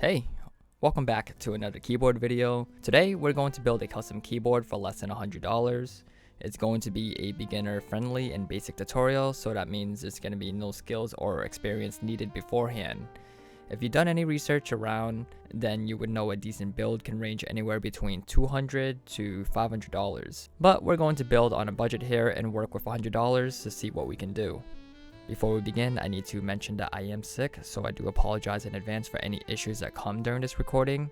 Hey, welcome back to another keyboard video. Today we're going to build a custom keyboard for less than $100. It's going to be a beginner friendly and basic tutorial, so that means there's going to be no skills or experience needed beforehand. If you've done any research around, then you would know a decent build can range anywhere between $200 to $500. But we're going to build on a budget here and work with $100 to see what we can do. Before we begin, I need to mention that I am sick, so I do apologize in advance for any issues that come during this recording.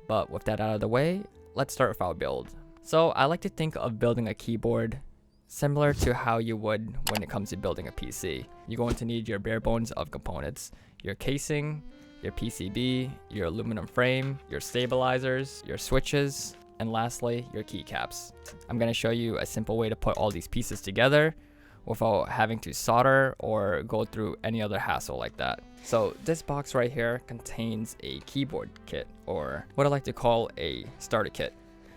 But with that out of the way, let's start with our build. So I like to think of building a keyboard similar to how you would when it comes to building a PC. You're going to need your bare bones of components: your casing, your PCB, your aluminum frame, your stabilizers, your switches, and lastly, your keycaps. I'm going to show you a simple way to put all these pieces together without having to solder or go through any other hassle like that. So this box right here contains a keyboard kit, or what I like to call a starter kit.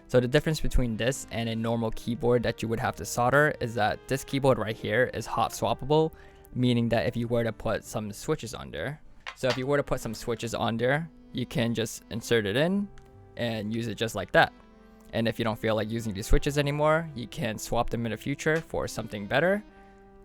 So the difference between this and a normal keyboard that you would have to solder is that this keyboard right here is hot swappable, meaning that if you were to put some switches on there, you can just insert it in and use it just like that. And if you don't feel like using these switches anymore, you can swap them in the future for something better.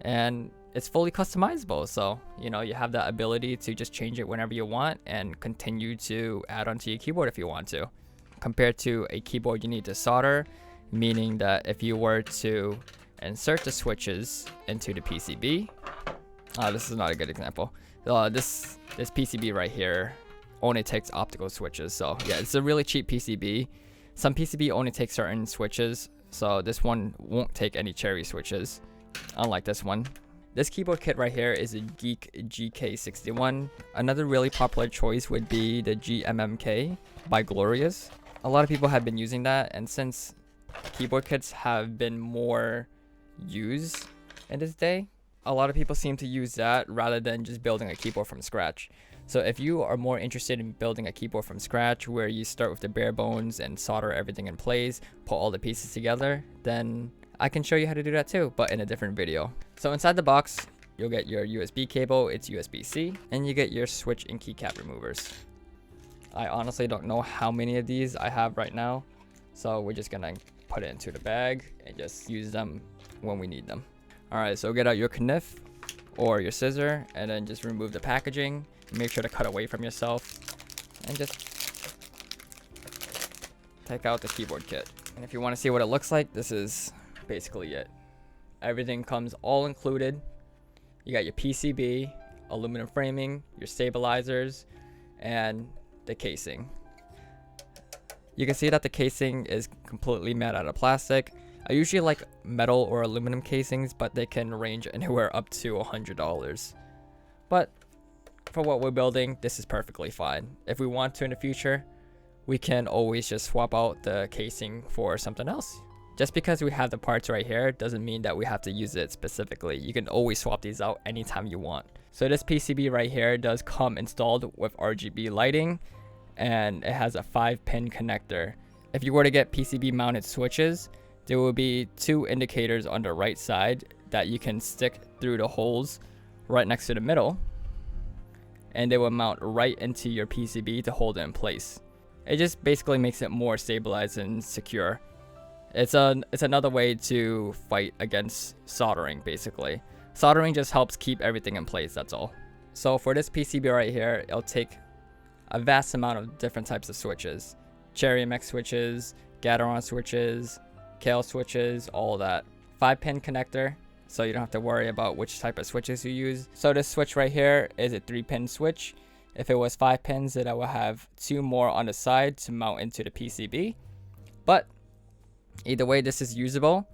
And it's fully customizable, so you have that ability to just change it whenever you want and continue to add onto your keyboard if you want to. Compared to a keyboard you need to solder, meaning that if you were to insert the switches into the PCB, this is not a good example. This PCB right here only takes optical switches, so yeah, it's a really cheap PCB. Some PCB only take certain switches, so this one won't take any cherry switches, unlike this one. This keyboard kit right here is a Geek GK61. Another really popular choice would be the GMMK by Glorious. A lot of people have been using that, and since keyboard kits have been more used in this day, a lot of people seem to use that rather than just building a keyboard from scratch. So if you are more interested in building a keyboard from scratch where you start with the bare bones and solder everything in place, put all the pieces together, then I can show you how to do that too, but in a different video. So inside the box, you'll get your USB cable, it's USB-C, and you get your switch and keycap removers. I honestly don't know how many of these I have right now, so we're just gonna put it into the bag and just use them when we need them. Alright, so get out your knife or your scissor and then just remove the packaging. Make sure to cut away from yourself and just take out the keyboard kit. And if you want to see what it looks like, this is basically it. Everything comes all included. You got your PCB, aluminum framing, your stabilizers, and the casing. You can see that the casing is completely made out of plastic. I usually like metal or aluminum casings, but they can range anywhere up to $100. But for what we're building, this is perfectly fine. If we want to in the future, we can always just swap out the casing for something else. Just because we have the parts right here doesn't mean that we have to use it specifically. You can always swap these out anytime you want. So this PCB right here does come installed with RGB lighting, and it has a 5-pin connector. If you were to get PCB mounted switches, there will be 2 indicators on the right side that you can stick through the holes right next to the middle, and they will mount right into your PCB to hold it in place. It just basically makes it more stabilized and secure. It's another way to fight against soldering, basically. Soldering just helps keep everything in place, that's all. So for this PCB right here, it'll take a vast amount of different types of switches. Cherry MX switches, Gateron switches, Kale switches, all that. 5-pin connector, so you don't have to worry about which type of switches you use. So this switch right here is a 3-pin switch. If it was 5 pins, then I will have 2 more on the side to mount into the PCB. But either way, this is usable.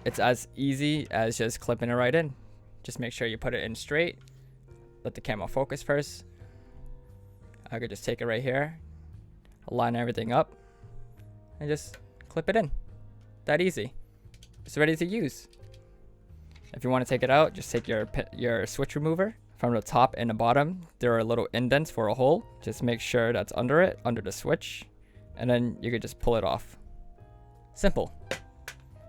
It's as easy as just clipping it right in. Just make sure you put it in straight. Let the camera focus first. I could just take it right here, line everything up, and just clip it in. That easy. It's ready to use. If you want to take it out, just take your switch remover. From the top and the bottom, there are little indents for a hole. Just make sure that's under it, under the switch, and then you could just pull it off. Simple.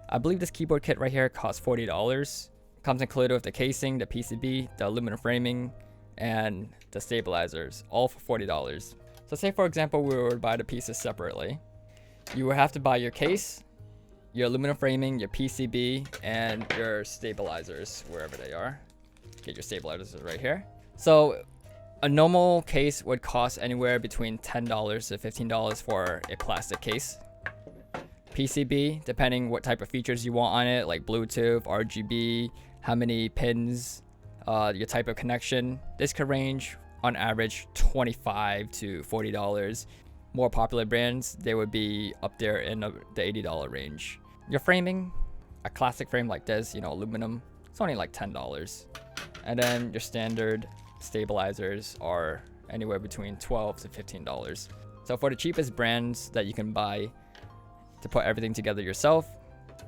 I believe this keyboard kit right here costs $40. Comes included with the casing, the PCB, the aluminum framing, and the stabilizers, all for $40. So So say for example we were to buy the pieces separately. You would have to buy your case, your aluminum framing, your PCB, and your stabilizers, wherever they are. Get your stabilizers right here. So a normal case would cost anywhere between $10 to $15 for a plastic case. PCB, depending what type of features you want on it, like Bluetooth, RGB, how many pins, your type of connection. This could range on average $25 to $40. More popular brands, they would be up there in the $80 range. Your framing, a classic frame like this, aluminum, it's only like $10. And then your standard stabilizers are anywhere between $12 to $15. So for the cheapest brands that you can buy to put everything together yourself,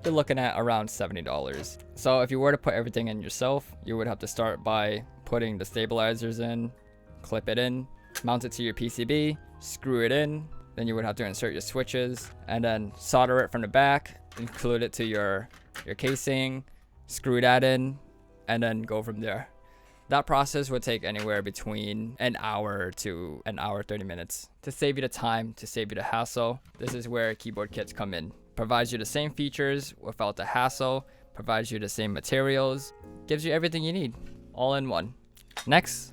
you're looking at around $70. So if you were to put everything in yourself, you would have to start by putting the stabilizers in, clip it in, mount it to your PCB, screw it in, then you would have to insert your switches and then solder it from the back, include it to your casing, screw that in, and then go from there. That process would take anywhere between an hour to an hour 30 minutes. To save you the time, to save you the hassle, this is where keyboard kits come in. Provides you the same features without the hassle, provides you the same materials, gives you everything you need, all in one. Next,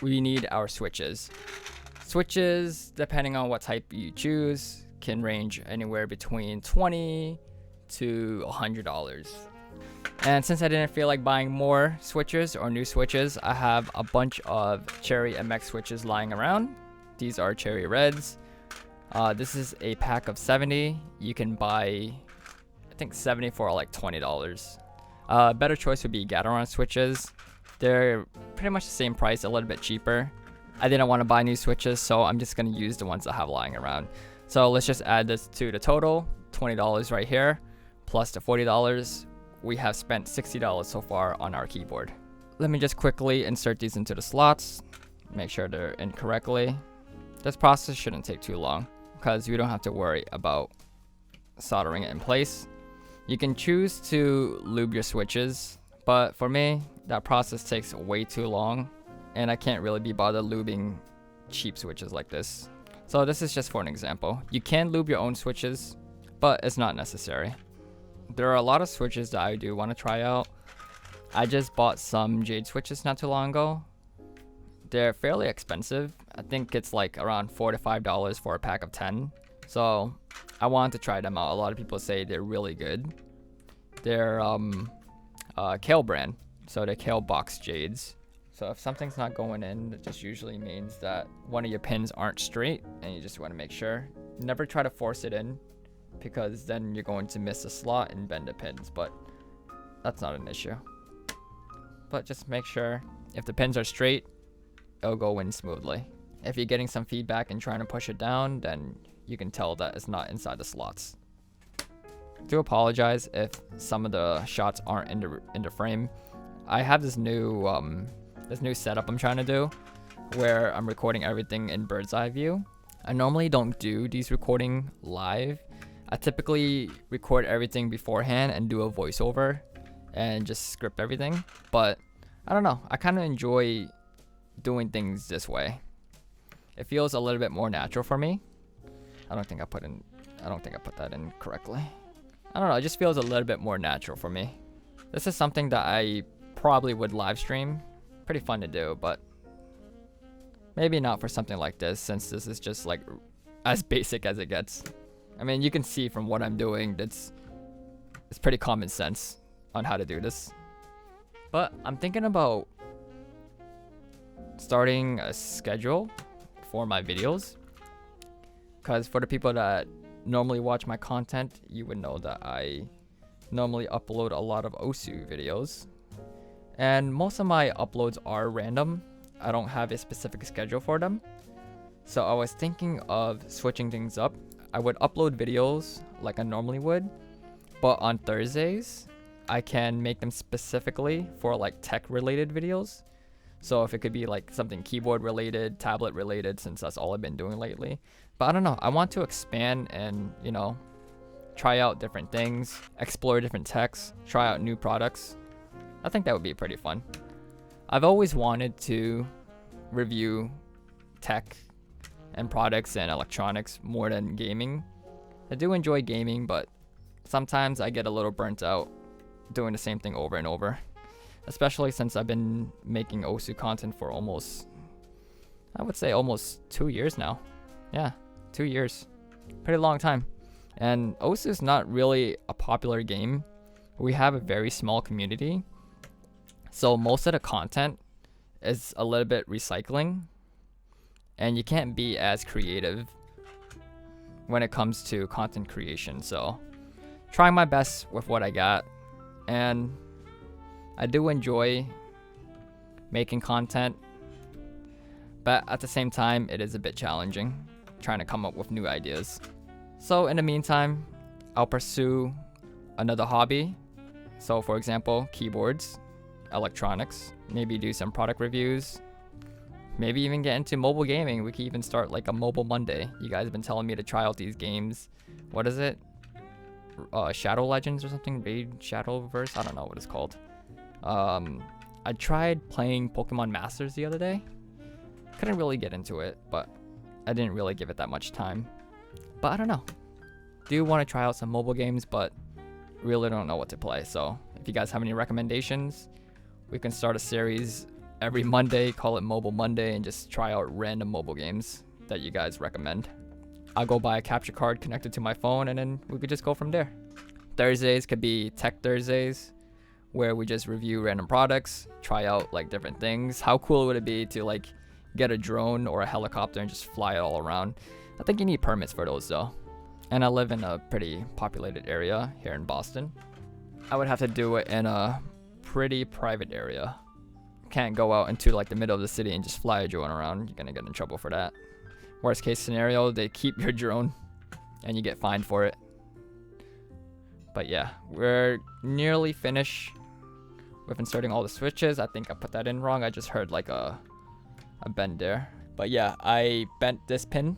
we need our switches. Switches, depending on what type you choose, can range anywhere between $20 to $100. And since I didn't feel like buying more switches or new switches, I have a bunch of Cherry MX switches lying around. These are Cherry Reds. This is a pack of 70. You can buy, I think 70 for like $20. Better choice would be Gateron switches. They're pretty much the same price, a little bit cheaper. I didn't want to buy new switches, so I'm just going to use the ones I have lying around. So let's just add this to the total, $20 right here, plus the $40. We have spent $60 so far on our keyboard. Let me just quickly insert these into the slots, make sure they're in correctly. This process shouldn't take too long because you don't have to worry about soldering it in place. You can choose to lube your switches, but for me, that process takes way too long and I can't really be bothered lubing cheap switches like this. So this is just for an example. You can lube your own switches, but it's not necessary. There are a lot of switches that I do want to try out. I just bought some Jade switches not too long ago. They're fairly expensive. I think it's like around $4 to $5 for a pack of 10. So I wanted to try them out. A lot of people say they're really good. They're Kale brand. So they're Kale box Jades. So if something's not going in, it just usually means that one of your pins aren't straight and you just want to make sure. Never try to force it in, because then you're going to miss a slot and bend the pins, but that's not an issue. But just make sure if the pins are straight, it'll go in smoothly. If you're getting some feedback and trying to push it down, then you can tell that it's not inside the slots. Do apologize if some of the shots aren't in the frame. I have this new setup I'm trying to do where I'm recording everything in bird's eye view. I normally don't do these recording live. I typically record everything beforehand and do a voiceover and just script everything. But I don't know. I kind of enjoy doing things this way. It feels a little bit more natural for me. I don't think I put that in correctly. I don't know. It just feels a little bit more natural for me. This is something that I probably would live stream. Pretty fun to do, but maybe not for something like this, since this is just like as basic as it gets. I mean, you can see from what I'm doing, it's pretty common sense on how to do this. But I'm thinking about starting a schedule for my videos, because for the people that normally watch my content, you would know that I normally upload a lot of OSU videos, and most of my uploads are random. I don't have a specific schedule for them. So I was thinking of switching things up. I would upload videos like I normally would, but on Thursdays, I can make them specifically for like tech related videos. So if it could be like something keyboard related, tablet related, since that's all I've been doing lately. But I don't know, I want to expand and, try out different things, explore different techs, try out new products. I think that would be pretty fun. I've always wanted to review tech, and products and electronics more than gaming. I do enjoy gaming, but sometimes I get a little burnt out doing the same thing over and over, especially since I've been making OSU content for almost 2 years now. Yeah, 2 years. Pretty long time. And OSU is not really a popular game. We have a very small community, so most of the content is a little bit recycling, and you can't be as creative when it comes to content creation. So trying my best with what I got, and I do enjoy making content, but at the same time it is a bit challenging trying to come up with new ideas. So in the meantime, I'll pursue another hobby. So for example, keyboards, electronics, maybe do some product reviews, maybe even get into mobile gaming. We could even start like a mobile Monday. You guys have been telling me to try out these games. What is it? Shadow Legends or something? Raid Shadowverse? I don't know what it's called. I tried playing Pokemon Masters the other day. Couldn't really get into it, but I didn't really give it that much time. But I don't know. Do want to try out some mobile games, but really don't know what to play. So if you guys have any recommendations, we can start a series every Monday, call it Mobile Monday, and just try out random mobile games that you guys recommend. I'll go buy a capture card connected to my phone, and then we could just go from there. Thursdays could be Tech Thursdays, where we just review random products, try out like different things. How cool would it be to like get a drone or a helicopter and just fly it all around? I think you need permits for those though. And I live in a pretty populated area here in Boston. I would have to do it in a pretty private area. Can't go out into like the middle of the city and just fly a drone around. You're gonna get in trouble for that. Worst case scenario, they keep your drone and you get fined for it. But yeah, we're nearly finished with inserting all the switches. I think I put that in wrong. I just heard like a bend there. But yeah, I bent this pin,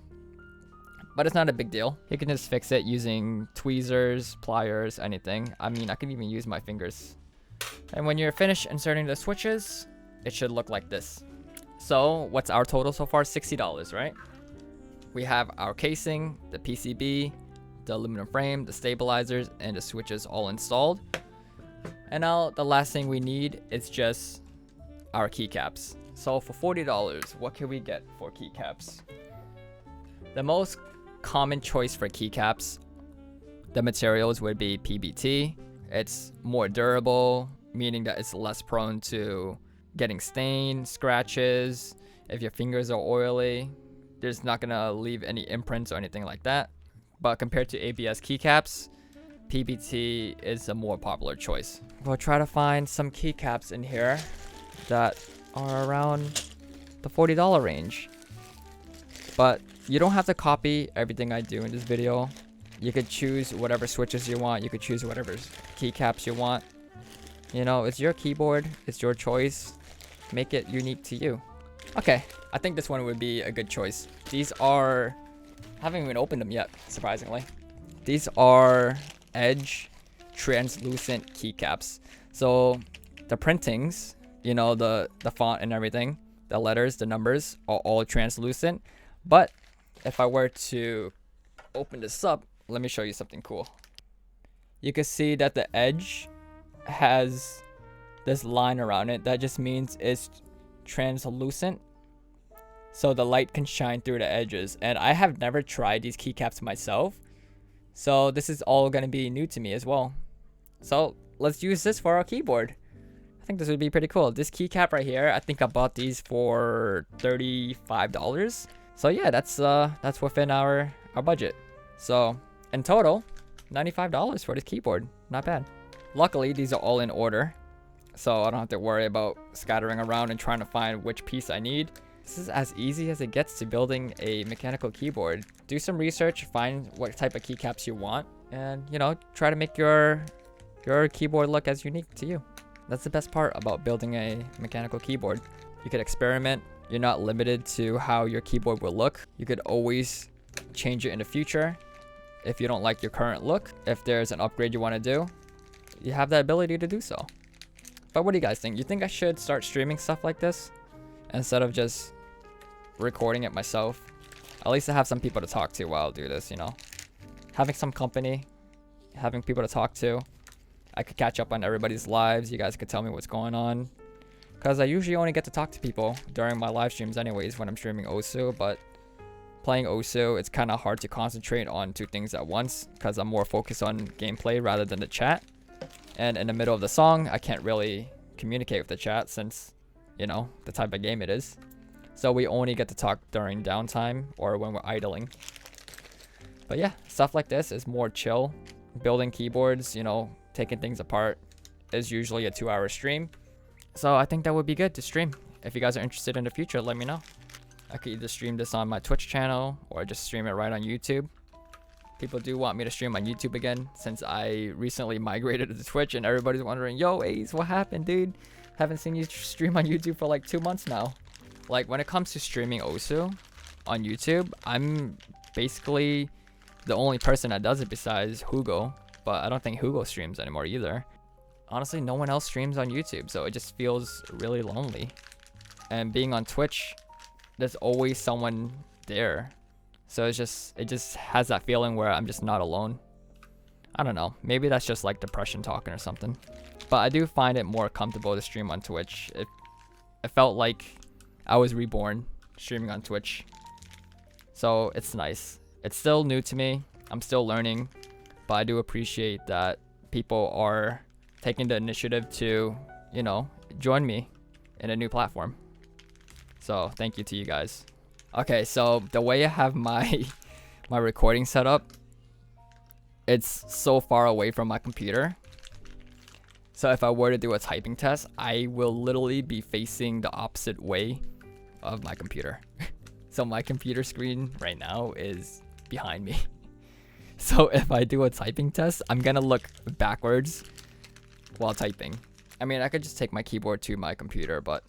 but it's not a big deal. You can just fix it using tweezers, pliers, anything. I mean, I can even use my fingers. And when you're finished inserting the switches, it should look like this. So what's our total so far? $60, right? We have our casing, the PCB, the aluminum frame, the stabilizers, and the switches all installed. And now the last thing we need is just our keycaps. So for $40, what can we get for keycaps? The most common choice for keycaps, the materials would be PBT. It's more durable, meaning that it's less prone to getting stained, scratches. If your fingers are oily, there's not gonna leave any imprints or anything like that. But compared to ABS keycaps, PBT is a more popular choice. We'll try to find some keycaps in here that are around the $40 range. But you don't have to copy everything I do in this video. You could choose whatever switches you want. You could choose whatever keycaps you want. You know, it's your keyboard. It's your choice. Make it unique to you. Okay, I think this one would be a good choice. These are... I haven't even opened them yet, surprisingly. These are edge translucent keycaps. So the printings, you know, the font and everything, the letters, the numbers are all translucent. But if I were to open this up, let me show you something cool. You can see that the edge has this line around it. That just means it's translucent, so the light can shine through the edges. And I have never tried these keycaps myself, so this is all going to be new to me as well. So let's use this for our keyboard. I think this would be pretty cool. This keycap right here, I think I bought these for $35. So yeah, that's within our budget. So in total, $95 for this keyboard. Not bad. Luckily, these are all in order, so I don't have to worry about scattering around and trying to find which piece I need. This is as easy as it gets to building a mechanical keyboard. Do some research, find what type of keycaps you want, and you know, try to make your keyboard look as unique to you. That's the best part about building a mechanical keyboard. You could experiment. You're not limited to how your keyboard will look. You could always change it in the future if you don't like your current look. If there's an upgrade you want to do, you have the ability to do so. But what do you guys think? You think I should start streaming stuff like this instead of just recording it myself? At least I have some people to talk to while I do this, you know. Having some company, having people to talk to. I could catch up on everybody's lives. You guys could tell me what's going on. Because I usually only get to talk to people during my live streams anyways when I'm streaming Osu. But playing Osu, it's kind of hard to concentrate on two things at once. Because I'm more focused on gameplay rather than the chat. And in the middle of the song, I can't really communicate with the chat since, you know, the type of game it is. So we only get to talk during downtime or when we're idling. But yeah, stuff like this is more chill. Building keyboards, you know, taking things apart is usually a 2-hour stream. So I think that would be good to stream. If you guys are interested in the future, let me know. I could either stream this on my Twitch channel or just stream it right on YouTube. People do want me to stream on YouTube again since I recently migrated to Twitch and everybody's wondering, yo, Ace, what happened, dude? Haven't seen you stream on YouTube for like 2 months now. Like when it comes to streaming Osu on YouTube, I'm basically the only person that does it besides Hugo. But I don't think Hugo streams anymore either. Honestly, no one else streams on YouTube, so it just feels really lonely. And being on Twitch, there's always someone there. So it just has that feeling where I'm just not alone. I don't know. Maybe that's just like depression talking or something. But I do find it more comfortable to stream on Twitch. It felt like I was reborn streaming on Twitch. So it's nice. It's still new to me. I'm still learning. But I do appreciate that people are taking the initiative to, you know, join me in a new platform. So thank you to you guys. Okay, so the way I have my recording set up, it's so far away from my computer. So if I were to do a typing test, I will literally be facing the opposite way of my computer. So my computer screen right now is behind me. So if I do a typing test, I'm gonna look backwards while typing. I mean, I could just take my keyboard to my computer, but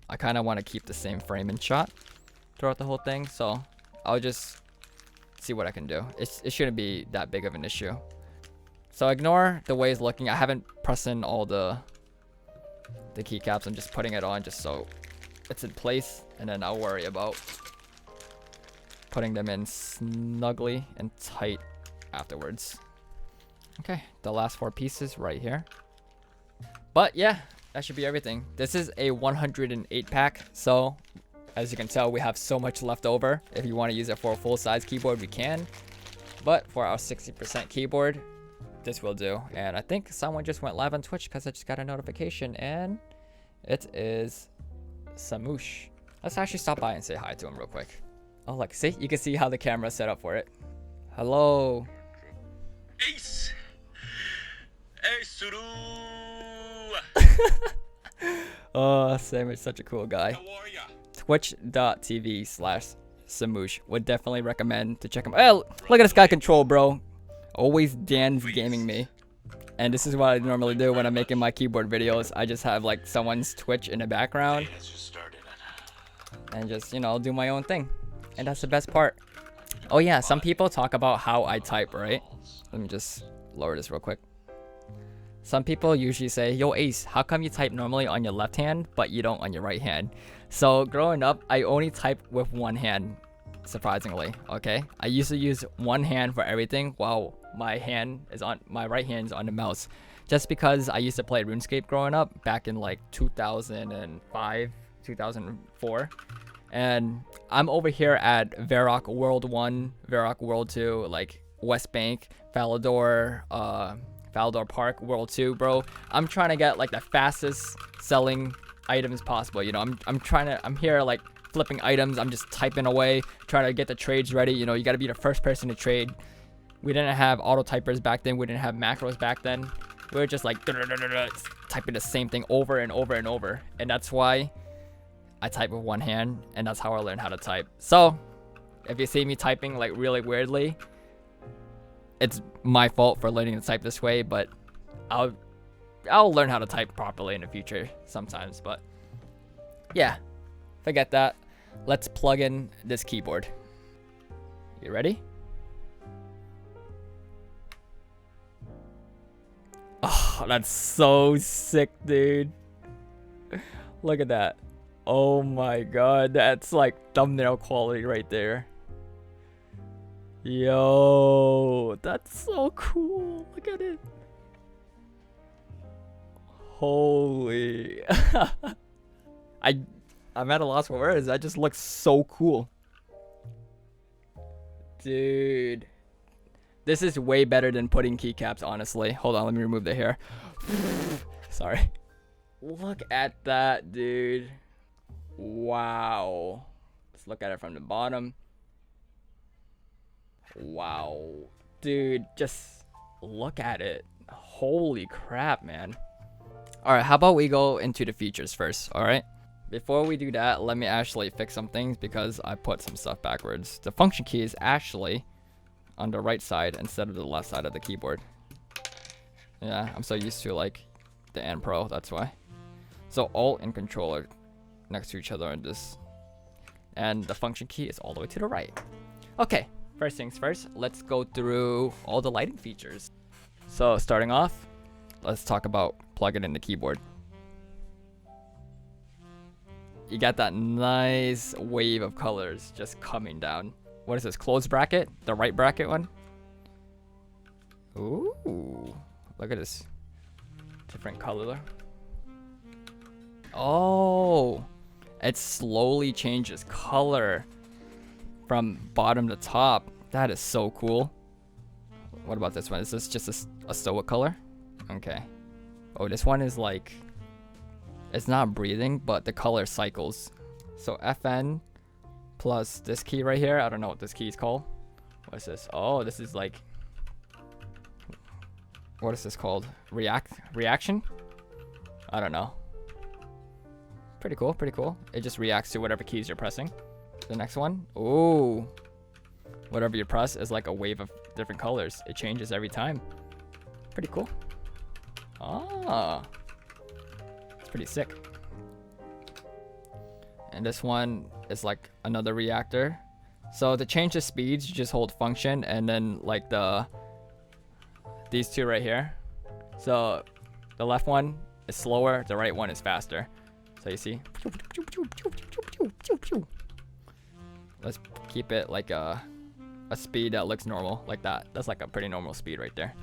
I kind of want to keep the same frame and shot throughout the whole thing. So I'll just see what I can do. It shouldn't be that big of an issue. So ignore the way it's looking. I haven't pressed in all the keycaps. I'm just putting it on just so it's in place, and then I'll worry about putting them in snugly and tight afterwards. Okay, the last 4 pieces right here. But yeah, that should be everything. This is a 108 pack, so as you can tell, we have so much left over. If you want to use it for a full-size keyboard, we can. But for our 60% keyboard, this will do. And I think someone just went live on Twitch because I just got a notification, and it is Samoosh. Let's actually stop by and say hi to him real quick. Oh, look, see? You can see how the camera's set up for it. Hello. Ace. Ace. Oh, Sam is such a cool guy. Twitch.tv/Samoosh. Would definitely recommend to check him. Oh, look at this guy control, bro. Always Dan's gaming me. And this is what I normally do when I'm making my keyboard videos. I just have like someone's Twitch in the background. And just, you know, do my own thing. And that's the best part. Oh yeah, some people talk about how I type, right? Let me just lower this real quick. Some people usually say, yo Ace, how come you type normally on your left hand, but you don't on your right hand? So growing up, I only type with one hand, surprisingly, okay? I used to use one hand for everything while my right hand is on the mouse. Just because I used to play RuneScape growing up back in like 2005, 2004. And I'm over here at Varrock World 1, Varrock World 2, like West Bank, Falador Park World 2, bro. I'm trying to get like the fastest selling items possible. You know, I'm here like flipping items. I'm just typing away, trying to get the trades ready. You know, you got to be the first person to trade. We didn't have auto typers back then. We didn't have macros back then. We were just like typing the same thing over and over and over. And that's why I type with one hand, and that's how I learned how to type. So if you see me typing like really weirdly, it's my fault for learning to type this way, but I'll learn how to type properly in the future sometimes. But yeah, forget that. Let's plug in this keyboard. You ready? Oh, that's so sick, dude. Look at that. Oh my god, that's like thumbnail quality right there. Yo, that's so cool. Look at it. Holy. I'm at a loss for words. That just looks so cool. Dude. This is way better than putting keycaps, honestly. Hold on, let me remove the hair. Sorry. Look at that, dude. Wow. Let's look at it from the bottom. Wow. Dude, just look at it. Holy crap, man. Alright, how about we go into the features first, alright? Before we do that, let me actually fix some things because I put some stuff backwards. The function key is actually on the right side instead of the left side of the keyboard. Yeah, I'm so used to like the N Pro, that's why. So Alt and Control are next to each other in this. And the function key is all the way to the right. Okay, first things first, let's go through all the lighting features. So starting off, let's talk about plugging in the keyboard. You got that nice wave of colors just coming down. What is this, closed bracket? The right bracket one? Ooh, look at this. Different color. Oh, it slowly changes color from bottom to top. That is so cool. What about this one? Is this just a stoic color? Okay. Oh, this one is like, it's not breathing, but the color cycles. So FN plus this key right here. I don't know what this key is called. What is this? Oh, this is like, what is this called? Reaction? I don't know. Pretty cool, pretty cool. It just reacts to whatever keys you're pressing. The next one. Ooh. Whatever you press is like a wave of different colors. It changes every time. Pretty cool. Ah. It's pretty sick. And this one is like another reactor. So to change the speeds, you just hold function and then like these two right here. So the left one is slower, the right one is faster. So you see? Let's keep it like a speed that looks normal, like that. That's like a pretty normal speed right there.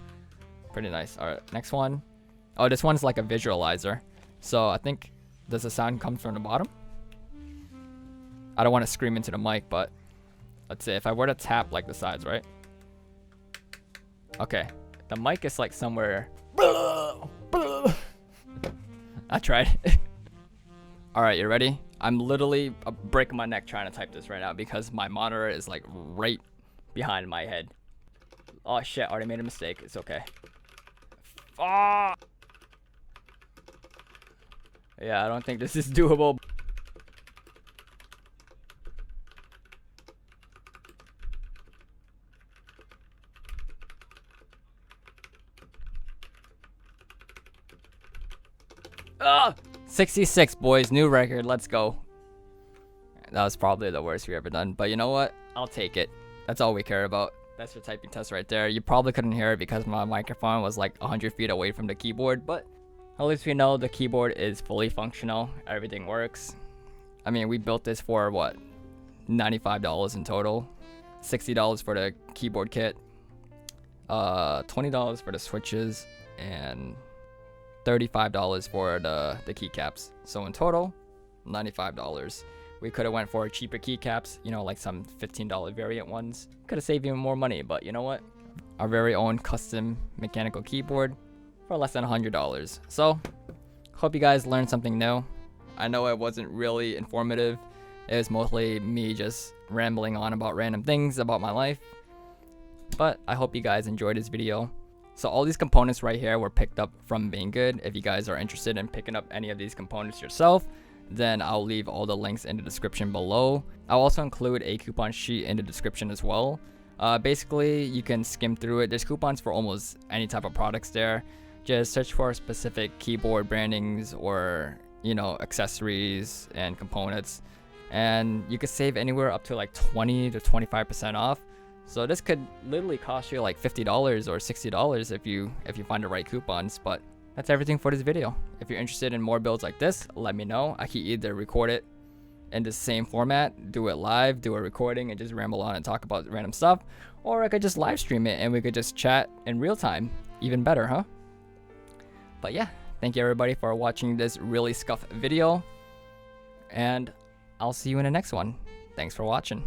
Pretty nice. All right, next one. Oh, this one's like a visualizer. So I think, does the sound come from the bottom? I don't want to scream into the mic, but let's see. If I were to tap like the sides, right? Okay, the mic is like somewhere. I tried. All right, you ready? I'm literally breaking my neck trying to type this right now because my monitor is like right behind my head. Oh shit, already made a mistake. It's okay. Ah! Yeah, I don't think this is doable. Ah! 66, boys, new record. Let's go. That was probably the worst we've ever done, but you know what? I'll take it. That's all we care about. That's your typing test right there. You probably couldn't hear it because my microphone was like 100 feet away from the keyboard, but at least we know the keyboard is fully functional. Everything works. I mean, we built this for what? $95 in total. $60 for the keyboard kit. $20 for the switches, and $35 for the keycaps. So in total, $95. We could have went for cheaper keycaps, you know, like some $15 variant ones. Could have saved even more money, but you know what? Our very own custom mechanical keyboard for less than $100. So, hope you guys learned something new. I know it wasn't really informative. It was mostly me just rambling on about random things about my life. But I hope you guys enjoyed this video. So all these components right here were picked up from Banggood. If you guys are interested in picking up any of these components yourself, then I'll leave all the links in the description below. I'll also include a coupon sheet in the description as well. Basically, you can skim through it. There's coupons for almost any type of products there. Just search for specific keyboard brandings or, you know, accessories and components. And you could save anywhere up to like 20 to 25% off. So this could literally cost you like $50 or $60 if you find the right coupons. But that's everything for this video. If you're interested in more builds like this, let me know. I can either record it in the same format, do it live, do a recording, and just ramble on and talk about random stuff. Or I could just live stream it and we could just chat in real time. Even better, huh? But yeah, thank you everybody for watching this really scuffed video. And I'll see you in the next one. Thanks for watching.